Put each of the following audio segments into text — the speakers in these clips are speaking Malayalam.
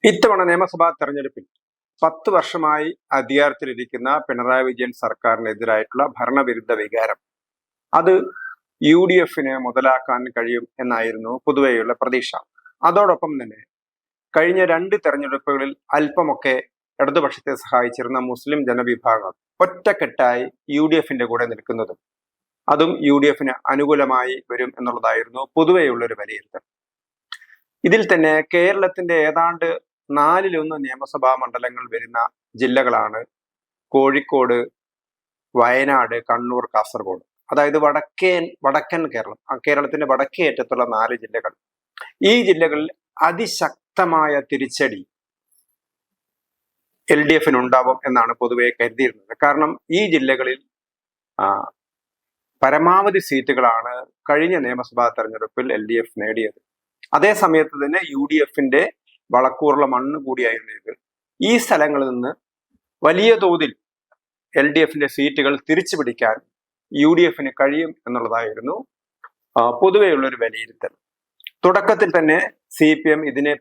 ഇത്തവണ നിയമസഭാ തെരഞ്ഞെടുപ്പിൽ 10 വർഷമായി അധികാരത്തിലിരിക്കുന്ന പിണറായി വിജയൻ സർക്കാരിനെതിരായിട്ടുള്ള ഭരണവിരുദ്ധ വികാരം അത് UDF-ന് മുതലാക്കാൻ കഴിയും എന്നായിരുന്നു പൊതുവെയുള്ള പ്രതീക്ഷ. അതോടൊപ്പം തന്നെ കഴിഞ്ഞ 2 തെരഞ്ഞെടുപ്പുകളിൽ അല്പമൊക്കെ ഇടതുപക്ഷത്തെ സഹായിച്ചിരുന്ന മുസ്ലിം ജനവിഭാഗം ഒറ്റക്കെട്ടായി UDF-ന്റെ കൂടെ നിൽക്കുന്നതും അതും UDF-ന് അനുകൂലമായി വരും എന്നുള്ളതായിരുന്നു പൊതുവെയുള്ളൊരു വിലയിരുത്തൽ. ഇതിൽ തന്നെ കേരളത്തിന്റെ ഏതാണ്ട് 4/1 നിയമസഭാ മണ്ഡലങ്ങൾ വരുന്ന ജില്ലകളാണ് കോഴിക്കോട്, വയനാട്, കണ്ണൂർ, കാസർഗോഡ്. അതായത് വടക്കൻ കേരളം, കേരളത്തിന്റെ വടക്കേ അറ്റത്തുള്ള 4 ജില്ലകൾ. ഈ ജില്ലകളിൽ അതിശക്തമായ തിരിച്ചടി LDF-ന് ഉണ്ടാവും എന്നാണ് പൊതുവെ കരുതിയിരുന്നത്. കാരണം ഈ ജില്ലകളിൽ പരമാവധി സീറ്റുകളാണ് കഴിഞ്ഞ നിയമസഭാ തെരഞ്ഞെടുപ്പിൽ LDF നേടിയത്. അതേ സമയത്ത് തന്നെ UDF-ന്റെ വളക്കൂറുള്ള മണ്ണ് കൂടിയായിരുന്നു ഇത്. ഈ സ്ഥലങ്ങളിൽ നിന്ന് വലിയ തോതിൽ LDF-ന്റെ സീറ്റുകൾ തിരിച്ചു പിടിക്കാൻ UDF-ന് കഴിയും എന്നുള്ളതായിരുന്നു പൊതുവെയുള്ള ഒരു വിലയിരുത്തൽ. തുടക്കത്തിൽ തന്നെ CPM ഇതിനെ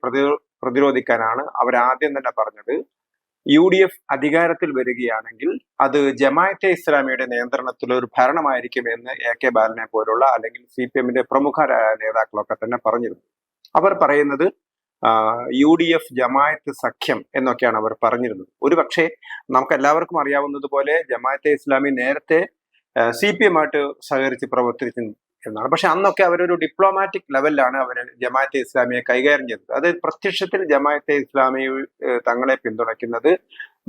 പ്രതിരോധിക്കാനാണ് അവരാദ്യം തന്നെ പറഞ്ഞത്, UDF അധികാരത്തിൽ വരികയാണെങ്കിൽ അത് ജമാഅത്തെ ഇസ്ലാമിയുടെ നിയന്ത്രണത്തിലുള്ള ഒരു ഭരണമായിരിക്കുമെന്ന് AK ബാലനെ പോലുള്ള അല്ലെങ്കിൽ CPM-ന്റെ പ്രമുഖ നേതാക്കളൊക്കെ തന്നെ പറഞ്ഞിരുന്നു. അവർ പറയുന്നത് UDF ജമാഅത്ത് സഖ്യം എന്നൊക്കെയാണ് അവർ പറഞ്ഞിരുന്നത്. ഒരുപക്ഷെ നമുക്ക് എല്ലാവർക്കും അറിയാവുന്നതുപോലെ ജമാഅത്തെ ഇസ്ലാമി നേരത്തെ CPM-ആയിട്ട് സഹകരിച്ച് പ്രവർത്തിച്ചു എന്നാണ്. പക്ഷെ അന്നൊക്കെ അവരൊരു ഡിപ്ലോമാറ്റിക് ലെവലിലാണ് അവർ ജമാഅത്തെ ഇസ്ലാമിയെ കൈകാര്യം ചെയ്തത്. അത് പ്രത്യക്ഷത്തിൽ ജമാഅത്തെ ഇസ്ലാമി തങ്ങളെ പിന്തുണയ്ക്കുന്നത്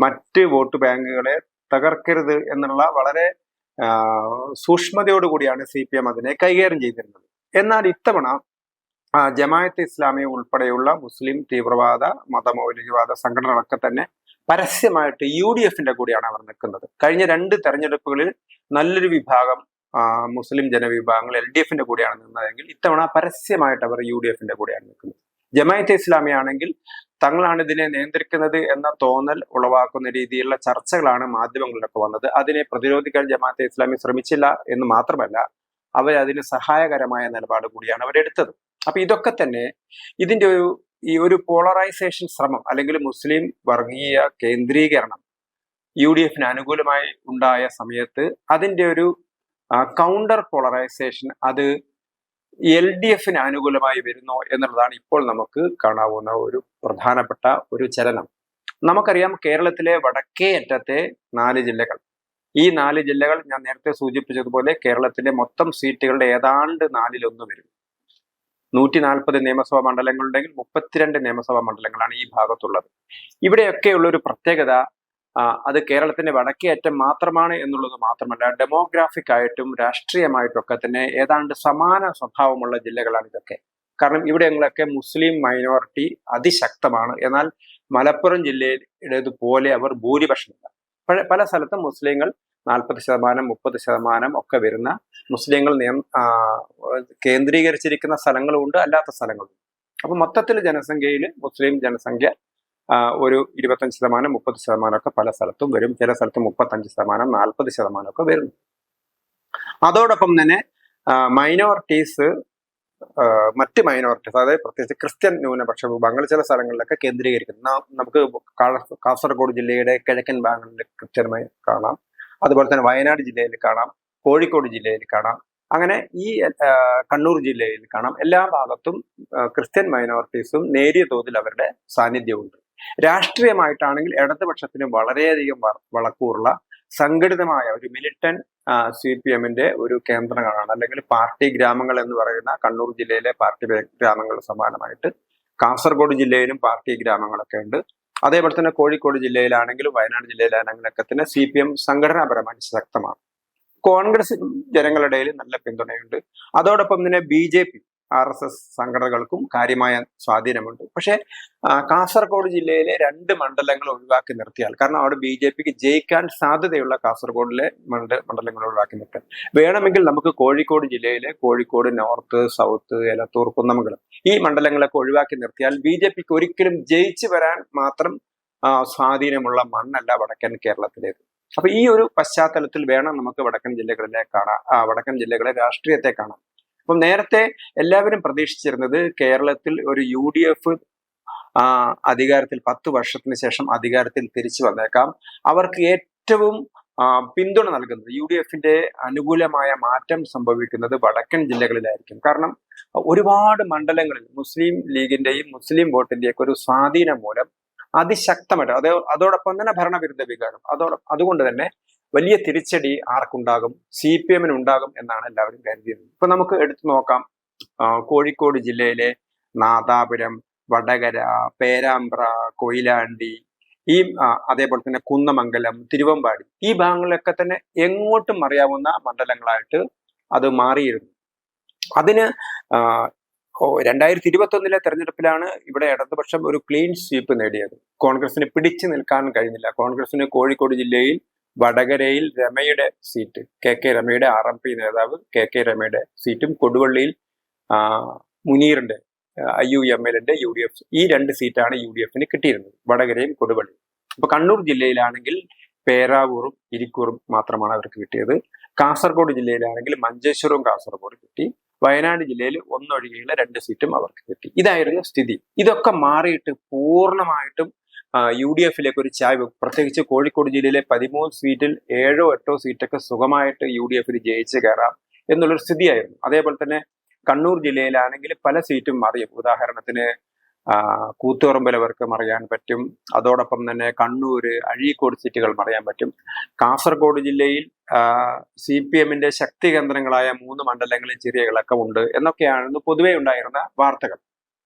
മറ്റ് വോട്ട് ബാങ്കുകളെ തകർക്കരുത് എന്നുള്ള വളരെ സൂക്ഷ്മതയോടുകൂടിയാണ് CPM അതിനെ കൈകാര്യം ചെയ്തിരുന്നത്. എന്നാൽ ഇത്തവണ ജമാഅത്തെ ഇസ്ലാമി ഉൾപ്പെടെയുള്ള മുസ്ലിം തീവ്രവാദ മതമൗലികവാദ സംഘടനകളൊക്കെ തന്നെ പരസ്യമായിട്ട് UDF-ന്റെ കൂടെയാണ് അവർ നിൽക്കുന്നത്. കഴിഞ്ഞ 2 തെരഞ്ഞെടുപ്പുകളിൽ നല്ലൊരു വിഭാഗം മുസ്ലിം ജനവിഭാഗങ്ങൾ LDF-ന്റെ കൂടെയാണ് നിന്നതെങ്കിൽ ഇത്തവണ പരസ്യമായിട്ട് അവർ UDF-ന്റെ കൂടെയാണ് നിൽക്കുന്നത്. ജമാഅത്തെ ഇസ്ലാമി ആണെങ്കിൽ തങ്ങളാണ് ഇതിനെ നിയന്ത്രിക്കുന്നത് എന്ന തോന്നൽ ഉളവാക്കുന്ന രീതിയിലുള്ള ചർച്ചകളാണ് മാധ്യമങ്ങളിലൊക്കെ വന്നത്. അതിനെ പ്രതിരോധിക്കാൻ ജമാഅത്തെ ഇസ്ലാമി ശ്രമിച്ചില്ല എന്ന് മാത്രമല്ല, അവരതിന് സഹായകരമായ നിലപാട് കൂടിയാണ് അവരെടുത്തത്. അപ്പൊ ഇതൊക്കെ തന്നെ ഇതിന്റെ ഒരു പോളറൈസേഷൻ ശ്രമം അല്ലെങ്കിൽ മുസ്ലിം വർഗീയ കേന്ദ്രീകരണം UDF-ന് അനുകൂലമായി ഉണ്ടായ സമയത്ത് അതിന്റെ ഒരു കൗണ്ടർ പോളറൈസേഷൻ അത് LDF-ന് അനുകൂലമായി വരുന്നു എന്നുള്ളതാണ് ഇപ്പോൾ നമുക്ക് കാണാവുന്ന ഒരു പ്രധാനപ്പെട്ട ഒരു ചലനം. നമുക്കറിയാം, കേരളത്തിലെ വടക്കേ അറ്റത്തെ 4 ജില്ലകൾ, ഈ 4 ജില്ലകൾ ഞാൻ നേരത്തെ സൂചിപ്പിച്ചതുപോലെ കേരളത്തിലെ മൊത്തം സീറ്റുകളുടെ ഏതാണ്ട് 4/1 വരും. 140 നിയമസഭാ മണ്ഡലങ്ങളുണ്ടെങ്കിൽ 32 നിയമസഭാ മണ്ഡലങ്ങളാണ് ഈ ഭാഗത്തുള്ളത്. ഇവിടെയൊക്കെയുള്ള ഒരു പ്രത്യേകത അത് കേരളത്തിന്റെ വടക്കേ അറ്റം മാത്രമാണ് എന്നുള്ളത് മാത്രമല്ല, ഡെമോഗ്രാഫിക് ആയിട്ടും രാഷ്ട്രീയമായിട്ടും ഒക്കെ തന്നെ ഏതാണ്ട് സമാന സ്വഭാവമുള്ള ജില്ലകളാണ് ഇതൊക്കെ. കാരണം ഇവിടെയൊക്കെ മുസ്ലിം മൈനോറിറ്റി അതിശക്തമാണ്. എന്നാൽ മലപ്പുറം ജില്ലയുടേതുപോലെ അവർ ഭൂരിപക്ഷമില്ല. പല സ്ഥലത്തും മുസ്ലിങ്ങൾ 40%, 30% ഒക്കെ വരുന്ന മുസ്ലിങ്ങൾ കേന്ദ്രീകരിച്ചിരിക്കുന്ന സ്ഥലങ്ങളുമുണ്ട്, അല്ലാത്ത സ്ഥലങ്ങളുണ്ട്. അപ്പൊ മൊത്തത്തിൽ ജനസംഖ്യയിൽ മുസ്ലിം ജനസംഖ്യ ഒരു 25%, 30% ഒക്കെ പല സ്ഥലത്തും വരും. ചില സ്ഥലത്ത് 35%, 40% ഒക്കെ വരുന്നു. അതോടൊപ്പം തന്നെ മൈനോറിറ്റീസ്, മറ്റ് മൈനോറിറ്റീസ്, അതായത് പ്രത്യേകിച്ച് ക്രിസ്ത്യൻ ന്യൂനപക്ഷ വിഭാഗങ്ങൾ ചില സ്ഥലങ്ങളിലൊക്കെ കേന്ദ്രീകരിക്കുന്നു. നമുക്ക് കാസർഗോഡ് ജില്ലയുടെ കിഴക്കൻ ഭാഗങ്ങളിൽ കൃത്യമായി കാണാം. അതുപോലെ തന്നെ വയനാട് ജില്ലയിൽ കാണാം, കോഴിക്കോട് ജില്ലയിൽ കാണാം, അങ്ങനെ ഈ കണ്ണൂർ ജില്ലയിൽ കാണാം. എല്ലാ ഭാഗത്തും ക്രിസ്ത്യൻ മൈനോറിറ്റീസും നേരിയ തോതിൽ അവരുടെ സാന്നിധ്യമുണ്ട്. രാഷ്ട്രീയമായിട്ടാണെങ്കിൽ ഇടതുപക്ഷത്തിന് വളരെയധികം വളക്കൂറുള്ള സംഘടിതമായ ഒരു മിലിറ്റന്റ് CPM-ന്റെ ഒരു കേന്ദ്രങ്ങളാണ്, അല്ലെങ്കിൽ പാർട്ടി ഗ്രാമങ്ങൾ എന്ന് പറയുന്ന കണ്ണൂർ ജില്ലയിലെ പാർട്ടി ഗ്രാമങ്ങൾ സമാനമായിട്ട് കാസർഗോഡ് ജില്ലയിലും പാർട്ടി ഗ്രാമങ്ങളൊക്കെ ഉണ്ട്. അതേപോലെ തന്നെ കോഴിക്കോട് ജില്ലയിലാണെങ്കിലും വയനാട് ജില്ലയിലാണെങ്കിലൊക്കെ തന്നെ CPM സംഘടനാപരമായി ശക്തമാണ്. കോൺഗ്രസ് ജനങ്ങളുടെ ഇടയിൽ നല്ല പിന്തുണയുണ്ട്. അതോടൊപ്പം തന്നെ BJP, RSS സംഘടനകൾക്കും കാര്യമായ സ്വാധീനമുണ്ട്. പക്ഷെ കാസർഗോഡ് ജില്ലയിലെ 2 മണ്ഡലങ്ങൾ ഒഴിവാക്കി നിർത്തിയാൽ, കാരണം അവിടെ BJPക്ക് ജയിക്കാൻ സാധ്യതയുള്ള കാസർഗോഡിലെ മണ്ഡലങ്ങൾ ഒഴിവാക്കി നിർത്താൻ വേണമെങ്കിൽ നമുക്ക് കോഴിക്കോട് ജില്ലയിലെ കോഴിക്കോട് നോർത്ത്, സൗത്ത്, എലത്തൂർ, കുന്നമംഗലം ഈ മണ്ഡലങ്ങളൊക്കെ ഒഴിവാക്കി നിർത്തിയാൽ BJPക്ക് ഒരിക്കലും ജയിച്ചു വരാൻ മാത്രം സ്വാധീനമുള്ള മണ്ണല്ല വടക്കൻ കേരളത്തിലേത്. അപ്പൊ ഈ ഒരു പശ്ചാത്തലത്തിൽ വേണം നമുക്ക് വടക്കൻ ജില്ലകളെ രാഷ്ട്രീയത്തെ കാണാം. അപ്പം നേരത്തെ എല്ലാവരും പ്രതീക്ഷിച്ചിരുന്നത് കേരളത്തിൽ ഒരു UDF അധികാരത്തിൽ 10 വർഷത്തിന് ശേഷം അധികാരത്തിൽ തിരിച്ചു വന്നേക്കാം. അവർക്ക് ഏറ്റവും പിന്തുണ നൽകുന്നത് UDFന്റെ അനുകൂലമായ മാറ്റം സംഭവിക്കുന്നത് വടക്കൻ ജില്ലകളിലായിരിക്കും. കാരണം ഒരുപാട് മണ്ഡലങ്ങളിൽ മുസ്ലിം ലീഗിന്റെയും മുസ്ലിം വോട്ടിന്റെയും ഒക്കെ ഒരു സ്വാധീനം മൂലം അതിശക്തമായിട്ട് അതോടൊപ്പം തന്നെ ഭരണവിരുദ്ധ വികാരം അതുകൊണ്ട് തന്നെ വലിയ തിരിച്ചടി ആർക്കുണ്ടാകും? CPM ഉണ്ടാകും എന്നാണ് എല്ലാവരും കരുതിയത്. ഇപ്പൊ നമുക്ക് എടുത്തു നോക്കാം. കോഴിക്കോട് ജില്ലയിലെ നാദാപുരം, വടകര, പേരാമ്പ്ര, കൊയിലാണ്ടി, അതേപോലെ തന്നെ കുന്നമംഗലം, തിരുവമ്പാടി, ഈ ഭാഗങ്ങളിലൊക്കെ തന്നെ എങ്ങോട്ടും അറിയാവുന്ന മണ്ഡലങ്ങളായിട്ട് അത് മാറിയിരുന്നു. അതിന് 2021 തെരഞ്ഞെടുപ്പിലാണ് ഇവിടെ ഇടതുപക്ഷം ഒരു ക്ലീൻ സ്വീപ്പ് നേടിയത്. കോൺഗ്രസിന് പിടിച്ചു നിൽക്കാൻ കഴിഞ്ഞില്ല. കോൺഗ്രസിന് കോഴിക്കോട് ജില്ലയിൽ വടകരയിൽ രമയുടെ സീറ്റ്, KK രമയുടെ RMP നേതാവ് KK രമയുടെ സീറ്റും, കൊടുവള്ളിയിൽ മുനീറിന്റെ IUMLന്റെ UDF, ഈ 2 സീറ്റാണ് UDFന് കിട്ടിയിരുന്നത്, വടകരയും കൊടുവള്ളിയും. അപ്പൊ കണ്ണൂർ ജില്ലയിലാണെങ്കിൽ പേരാവൂറും ഇരിക്കൂറും മാത്രമാണ് അവർക്ക് കിട്ടിയത്. കാസർഗോഡ് ജില്ലയിലാണെങ്കിൽ മഞ്ചേശ്വരവും കാസർഗോഡ് കിട്ടി. വയനാട് ജില്ലയിൽ ഒന്നൊഴികെയുള്ള 2 സീറ്റും അവർക്ക് കിട്ടി. ഇതായിരുന്നു സ്ഥിതി. ഇതൊക്കെ മാറിയിട്ട് പൂർണ്ണമായിട്ടും UDFിലേക്ക് ഒരു ചായ്വ്, പ്രത്യേകിച്ച് കോഴിക്കോട് ജില്ലയിലെ 13 സീറ്റിൽ 7 or 8 സീറ്റൊക്കെ സുഖമായിട്ട് UDFിന് ജയിച്ച് കയറാം എന്നുള്ളൊരു സ്ഥിതിയായിരുന്നു. അതേപോലെ തന്നെ കണ്ണൂർ ജില്ലയിലാണെങ്കിൽ പല സീറ്റും മറിയും. ഉദാഹരണത്തിന് കൂത്തുപറമ്പിലവർക്ക് മറിയാൻ പറ്റും. അതോടൊപ്പം തന്നെ കണ്ണൂര്, അഴീക്കോട് സീറ്റുകൾ മറിയാൻ പറ്റും. കാസർഗോഡ് ജില്ലയിൽ CPMന്റെ ശക്തി കേന്ദ്രങ്ങളായ 3 മണ്ഡലങ്ങളിൽ ചെറിയ ഇളക്കമുണ്ട് എന്നൊക്കെയാണ് പൊതുവെ ഉണ്ടായിരുന്ന വാർത്തകൾ.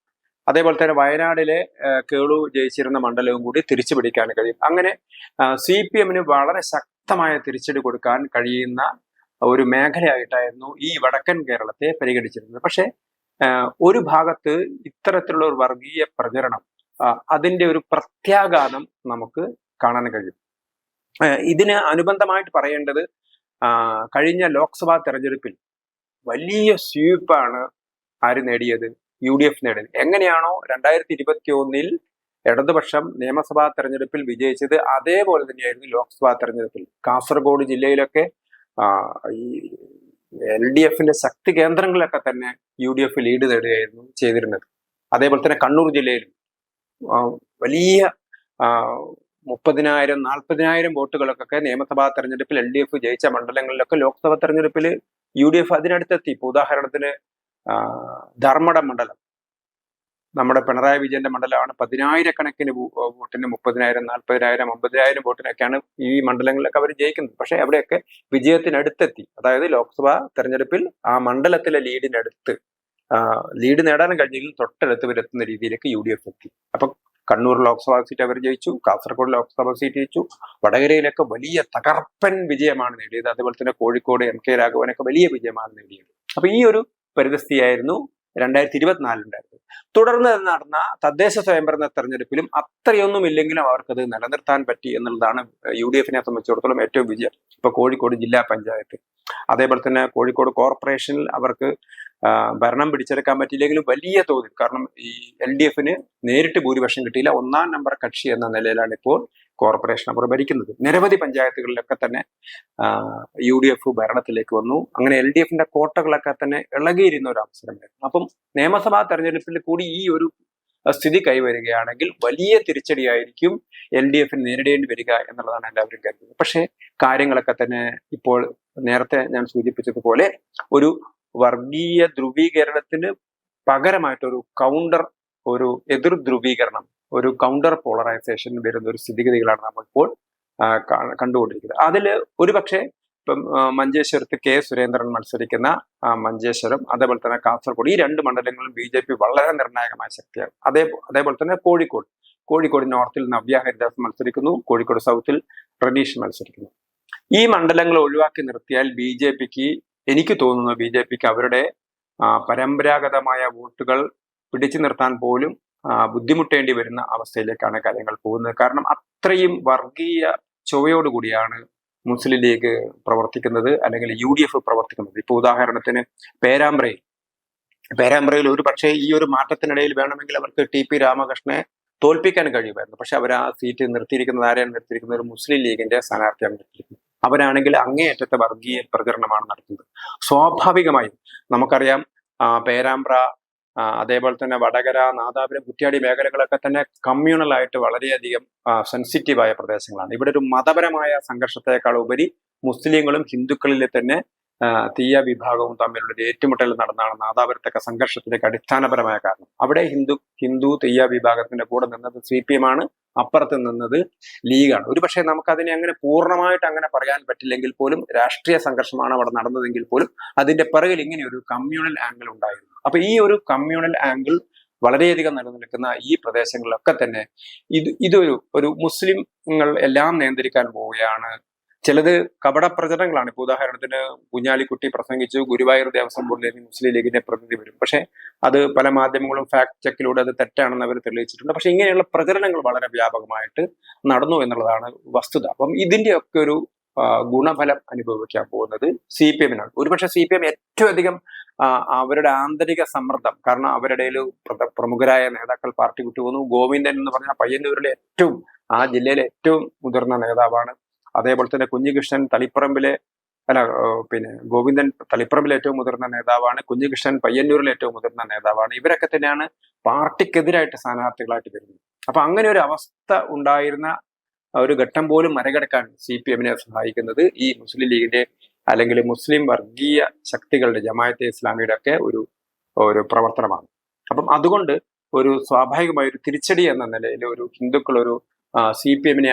അതേപോലെ തന്നെ വയനാടിലെ കേളു ജയിച്ചിരുന്ന മണ്ഡലവും കൂടി തിരിച്ചു പിടിക്കാൻ കഴിയും. അങ്ങനെ CPMന് വളരെ ശക്തമായ തിരിച്ചടി കൊടുക്കാൻ കഴിയുന്ന ഒരു മേഖലയായിട്ടായിരുന്നു ഈ വടക്കൻ കേരളത്തെ പരിഗണിച്ചിരുന്നത്. പക്ഷെ ഒരു ഭാഗത്ത് ഇത്തരത്തിലുള്ള ഒരു വർഗീയ പ്രചരണം, അതിന്റെ ഒരു പ്രത്യാഘാതം നമുക്ക് കാണാൻ കഴിയും. ഇതിന് അനുബന്ധമായിട്ട് പറയേണ്ടത്, കഴിഞ്ഞ ലോക്സഭാ തെരഞ്ഞെടുപ്പിൽ വലിയ സ്വീപ്പാണ് ആര് നേടിയത്? UDF നേടിയത്. എങ്ങനെയാണോ 2021 ഇടതുപക്ഷം നിയമസഭാ തെരഞ്ഞെടുപ്പിൽ വിജയിച്ചത്, അതേപോലെ തന്നെയായിരുന്നു ലോക്സഭാ തെരഞ്ഞെടുപ്പിൽ. കാസർഗോഡ് ജില്ലയിലൊക്കെ ഈ LDFന്റെ ശക്തി കേന്ദ്രങ്ങളിലൊക്കെ തന്നെ UDF ലീഡ് നേടുകയായിരുന്നു ചെയ്തിരുന്നത്. അതേപോലെ തന്നെ കണ്ണൂർ ജില്ലയിലും വലിയ 30,000, 40,000 വോട്ടുകൾക്കൊക്കെ നിയമസഭാ തെരഞ്ഞെടുപ്പിൽ LDF ജയിച്ച മണ്ഡലങ്ങളിലൊക്കെ ലോക്സഭാ തെരഞ്ഞെടുപ്പിൽ UDF അതിനടുത്തെത്തി. ഇപ്പൊ ഉദാഹരണത്തിന് ധർമ്മടം മണ്ഡലം, നമ്മുടെ പിണറായി വിജയന്റെ മണ്ഡലമാണ്. 10,000-കണക്കിന് വോട്ടിന് 30,000, 40,000, 50,000 വോട്ടിനൊക്കെയാണ് ഈ മണ്ഡലങ്ങളിലൊക്കെ അവർ ജയിക്കുന്നത്. പക്ഷെ അവിടെയൊക്കെ വിജയത്തിനടുത്തെത്തി. അതായത് ലോക്സഭാ തെരഞ്ഞെടുപ്പിൽ ആ മണ്ഡലത്തിലെ ലീഡിനടുത്ത്, ലീഡ് നേടാനും കഴിഞ്ഞെങ്കിൽ തൊട്ടടുത്ത് വരുത്തുന്ന രീതിയിലേക്ക് UDF എത്തി. അപ്പൊ കണ്ണൂർ ലോക്സഭാ സീറ്റ് അവർ ജയിച്ചു, കാസർഗോഡ് ലോക്സഭാ സീറ്റ് ജയിച്ചു, വടകരയിലൊക്കെ വലിയ തകർപ്പൻ വിജയമാണ് നേടിയത്. അതുപോലെ തന്നെ കോഴിക്കോട് MK രാഘവനൊക്കെ വലിയ വിജയമാണ് നേടിയത്. അപ്പൊ ഈ ഒരു പരിതസ്ഥിതിയായിരുന്നു 2024 ഉണ്ടായിരുന്നത്. തുടർന്ന് നടന്ന തദ്ദേശ സ്വയംഭരണ തെരഞ്ഞെടുപ്പിലും അത്രയൊന്നും ഇല്ലെങ്കിലും അവർക്കത് നിലനിർത്താൻ പറ്റി എന്നുള്ളതാണ് UDFനെ സംബന്ധിച്ചിടത്തോളം ഏറ്റവും വിജയം. ഇപ്പൊ കോഴിക്കോട് ജില്ലാ പഞ്ചായത്ത്, അതേപോലെ തന്നെ കോഴിക്കോട് കോർപ്പറേഷനിൽ അവർക്ക് ഭരണം പിടിച്ചെടുക്കാൻ പറ്റിയില്ലെങ്കിലും വലിയ തോതിൽ, കാരണം ഈ LDFന് നേരിട്ട് ഭൂരിപക്ഷം കിട്ടിയില്ല, 1ാം നമ്പർ കക്ഷി എന്ന നിലയിലാണ് ഇപ്പോൾ കോർപ്പറേഷൻ അവർ ഭരിക്കുന്നത്. നിരവധി പഞ്ചായത്തുകളിലൊക്കെ തന്നെ UDF ഭരണത്തിലേക്ക് വന്നു. അങ്ങനെ LDFന്റെ കോട്ടകളൊക്കെ തന്നെ ഇളകിയിരുന്ന ഒരു അവസരമായിരുന്നു. അപ്പം നിയമസഭാ തെരഞ്ഞെടുപ്പിൽ കൂടി ഈ ഒരു സ്ഥിതി കൈവരികയാണെങ്കിൽ വലിയ തിരിച്ചടിയായിരിക്കും LDFന് നേരിടേണ്ടി വരിക എന്നുള്ളതാണ് എല്ലാവരും കരുതുന്നത്. പക്ഷേ കാര്യങ്ങളൊക്കെ തന്നെ ഇപ്പോൾ നേരത്തെ ഞാൻ സൂചിപ്പിച്ചതുപോലെ ഒരു വർഗീയ ധ്രുവീകരണത്തിന് പകരമായിട്ടൊരു ഒരു എതിർ ധ്രുവീകരണം, ഒരു കൗണ്ടർ പോളറൈസേഷൻ വരുന്ന ഒരു സ്ഥിതിഗതികളാണ് നമ്മളിപ്പോൾ കണ്ടുകൊണ്ടിരിക്കുന്നത്. അതിൽ ഒരുപക്ഷെ ഇപ്പം മഞ്ചേശ്വരത്ത് K സുരേന്ദ്രൻ മത്സരിക്കുന്ന മഞ്ചേശ്വരം, അതേപോലെ തന്നെ കാസർഗോഡ്, ഈ 2 മണ്ഡലങ്ങളും BJP വളരെ നിർണായകമായ ശക്തിയാണ്. അതേപോലെ തന്നെ കോഴിക്കോട് നോർത്തിൽ നവ്യ ഹരിദാസ് മത്സരിക്കുന്നു, കോഴിക്കോട് സൗത്തിൽ റനീഷ് മത്സരിക്കുന്നു. ഈ മണ്ഡലങ്ങൾ ഒഴിവാക്കി നിർത്തിയാൽ എനിക്ക് തോന്നുന്നു BJPക്ക് അവരുടെ പരമ്പരാഗതമായ വോട്ടുകൾ പിടിച്ചു നിർത്താൻ പോലും ബുദ്ധിമുട്ടേണ്ടി വരുന്ന അവസ്ഥയിലേക്കാണ് കാര്യങ്ങൾ പോകുന്നത്. കാരണം അത്രയും വർഗീയ ചൊവ്വയോടുകൂടിയാണ് മുസ്ലിം ലീഗ് പ്രവർത്തിക്കുന്നത്, അല്ലെങ്കിൽ UDF പ്രവർത്തിക്കുന്നത്. ഇപ്പൊ ഉദാഹരണത്തിന് പേരാമ്പ്രയിൽ ഒരു പക്ഷേ ഈ ഒരു മാറ്റത്തിനിടയിൽ വേണമെങ്കിൽ അവർക്ക് TP രാമകൃഷ്ണനെ തോൽപ്പിക്കാൻ കഴിയുമായിരുന്നു. പക്ഷെ അവർ ആ സീറ്റ് നിർത്തിയിരിക്കുന്നത് ആരെയാണ് നിർത്തിയിരിക്കുന്നത്? ഒരു മുസ്ലിം ലീഗിന്റെ സ്ഥാനാർത്ഥിയാണ് നിർത്തിയിരിക്കുന്നത്. അവരാണെങ്കിൽ അങ്ങേയറ്റത്തെ വർഗീയ പ്രചരണമാണ് നടത്തുന്നത്. സ്വാഭാവികമായും നമുക്കറിയാം പേരാമ്പ്ര അതേപോലെ തന്നെ വടകര, നാദാപുരം, കുറ്റ്യാടി മേഖലകളൊക്കെ തന്നെ കമ്മ്യൂണലായിട്ട് വളരെയധികം സെൻസിറ്റീവായ പ്രദേശങ്ങളാണ്. ഇവിടെ ഒരു മതപരമായ സംഘർഷത്തെക്കാൾ ഉപരി മുസ്ലിങ്ങളും ഹിന്ദുക്കളിലെ തന്നെ തീയ വിഭാഗവും തമ്മിലുള്ള ഒരു ഏറ്റുമുട്ടൽ നടന്നാണ് നാദാപുരത്തൊക്കെ സംഘർഷത്തിലേക്ക് അടിസ്ഥാനപരമായ കാരണം. അവിടെ ഹിന്ദു തീയ വിഭാഗത്തിന്റെ കൂടെ നിന്നത് CPM ആണ്, അപ്പുറത്ത് നിന്നത് ലീഗാണ്. ഒരുപക്ഷെ നമുക്കതിനെ അങ്ങനെ പൂർണ്ണമായിട്ട് അങ്ങനെ പറയാൻ പറ്റില്ലെങ്കിൽ പോലും രാഷ്ട്രീയ സംഘർഷമാണ് അവിടെ നടന്നതെങ്കിൽ പോലും അതിന്റെ പിറകിൽ ഇങ്ങനെ ഒരു കമ്മ്യൂണൽ ആംഗിൾ ഉണ്ടായിരുന്നു. അപ്പൊ ഈ ഒരു കമ്മ്യൂണൽ ആംഗിൾ വളരെയധികം നിലനിൽക്കുന്ന ഈ പ്രദേശങ്ങളിലൊക്കെ തന്നെ ഇതൊരു മുസ്ലിങ്ങൾ എല്ലാം നിയന്ത്രിക്കാൻ പോവുകയാണ്. ചിലത് കപട പ്രചരണങ്ങളാണ്. ഇപ്പൊ ഉദാഹരണത്തിന് കുഞ്ഞാലിക്കുട്ടി പ്രസംഗിച്ചു ഗുരുവായൂർ ദേവസ്വം ബോർഡിലേക്ക് മുസ്ലിം ലീഗിന്റെ പ്രതിനിധി വരും. പക്ഷെ അത് പല മാധ്യമങ്ങളും ഫാക്ട് ചെക്കിലൂടെ അത് തെറ്റാണെന്ന് അവർ തെളിയിച്ചിട്ടുണ്ട്. പക്ഷെ ഇങ്ങനെയുള്ള പ്രചരണങ്ങൾ വളരെ വ്യാപകമായിട്ട് നടന്നു എന്നുള്ളതാണ് വസ്തുത. അപ്പം ഇതിന്റെയൊക്കെ ഒരു ഗുണഫലം അനുഭവിക്കാൻ പോകുന്നത് CPM-നാണ്. ഒരുപക്ഷെ CPM ഏറ്റവും അധികം അവരുടെ ആന്തരിക സമ്മർദ്ദം, കാരണം അവരുടെ പ്രമുഖരായ നേതാക്കൾ പാർട്ടി വിട്ടുപോകുന്നു. ഗോവിന്ദൻ എന്ന് പറഞ്ഞാൽ പയ്യന്നൂരിലെ ആ ജില്ലയിലെ ഏറ്റവും മുതിർന്ന നേതാവാണ്. അതേപോലെ തന്നെ കുഞ്ഞികൃഷ്ണൻ ഗോവിന്ദൻ തളിപ്പറമ്പിലെ ഏറ്റവും മുതിർന്ന നേതാവാണ്. കുഞ്ഞികൃഷ്ണൻ പയ്യന്നൂരിലെ ഏറ്റവും മുതിർന്ന നേതാവാണ്. ഇവരൊക്കെ തന്നെയാണ് പാർട്ടിക്കെതിരായിട്ട് സ്ഥാനാർത്ഥികളായിട്ട് വരുന്നത്. അപ്പൊ അങ്ങനെ ഒരു അവസ്ഥ ഉണ്ടായിരുന്ന ഒരു ഘട്ടം പോലും മറികടക്കാൻ CPM-നെ സഹായിക്കുന്നത് ഈ മുസ്ലിം ലീഗിന്റെ അല്ലെങ്കിൽ മുസ്ലിം വർഗീയ ശക്തികളുടെ ജമാഅത്തെ ഇസ്ലാമിയുടെ ഒക്കെ ഒരു പ്രവർത്തനമാണ്. അപ്പം അതുകൊണ്ട് ഒരു സ്വാഭാവികമായ ഒരു തിരിച്ചടി എന്ന നിലയിൽ ഒരു ഹിന്ദുക്കൾ ഒരു CPM-നെ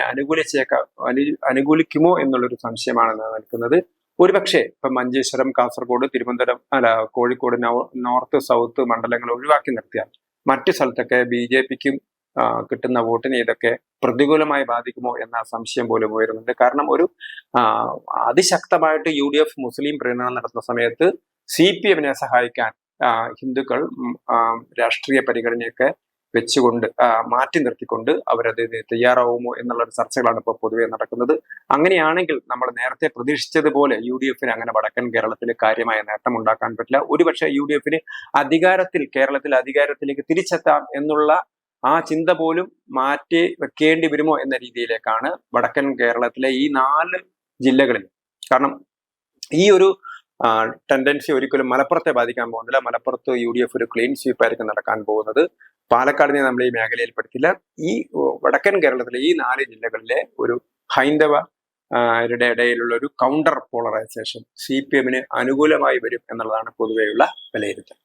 അനുകൂലിക്കുമോ എന്നുള്ളൊരു സംശയമാണ് നിൽക്കുന്നത്. ഒരുപക്ഷെ ഇപ്പൊ മഞ്ചേശ്വരം, കാസർഗോഡ്, തിരുവനന്തപുരം, കോഴിക്കോട് നോർത്ത് സൗത്ത് മണ്ഡലങ്ങൾ ഒഴിവാക്കി നിർത്തിയാൽ മറ്റു സ്ഥലത്തൊക്കെ BJP-ക്കും കിട്ടുന്ന വോട്ടിനെ ഇതൊക്കെ പ്രതികൂലമായി ബാധിക്കുമോ എന്ന സംശയം പോലും ഉയരുന്നുണ്ട്. കാരണം ഒരു അതിശക്തമായിട്ട് UDF മുസ്ലിം പ്രീണനം നടത്തുന്ന സമയത്ത് CPM-നെ സഹായിക്കാൻ ഹിന്ദുക്കൾ രാഷ്ട്രീയ പരിഗണനയൊക്കെ വെച്ചുകൊണ്ട് മാറ്റി നിർത്തിക്കൊണ്ട് അവരത് തയ്യാറാവുമോ എന്നുള്ള ചർച്ചകളാണ് ഇപ്പോൾ പൊതുവെ നടക്കുന്നത്. അങ്ങനെയാണെങ്കിൽ നമ്മൾ നേരത്തെ പ്രതീക്ഷിച്ചതുപോലെ UDF-ന് അങ്ങനെ വടക്കൻ കേരളത്തിൽ കാര്യമായ നേട്ടം ഉണ്ടാക്കാൻ പറ്റില്ല. ഒരുപക്ഷെ UDF-ന് കേരളത്തിൽ അധികാരത്തിലേക്ക് തിരിച്ചെത്താം എന്നുള്ള ആ ചിന്ത പോലും മാറ്റി വെക്കേണ്ടി വരുമോ എന്ന രീതിയിലേക്കാണ് വടക്കൻ കേരളത്തിലെ ഈ 4 ജില്ലകളിൽ. കാരണം ഈ ഒരു ടെൻഡൻസി ഒരിക്കലും മലപ്പുറത്തെ ബാധിക്കാൻ പോകുന്നില്ല. മലപ്പുറത്ത് UDF ഒരു ക്ലീൻ സ്വീപ്പ് ആയിരിക്കും നടക്കാൻ പോകുന്നത്. പാലക്കാടിനെ നമ്മൾ ഈ മേഖലയിൽ പെടുത്തില്ല. ഈ വടക്കൻ കേരളത്തിലെ ഈ 4 ജില്ലകളിലെ ഒരു ഹൈന്ദവരുടെ ഇടയിലുള്ള ഒരു കൗണ്ടർ പോളറൈസേഷൻ CPM-ന് അനുകൂലമായി വരും എന്നുള്ളതാണ് പൊതുവെയുള്ള വിലയിരുത്തൽ.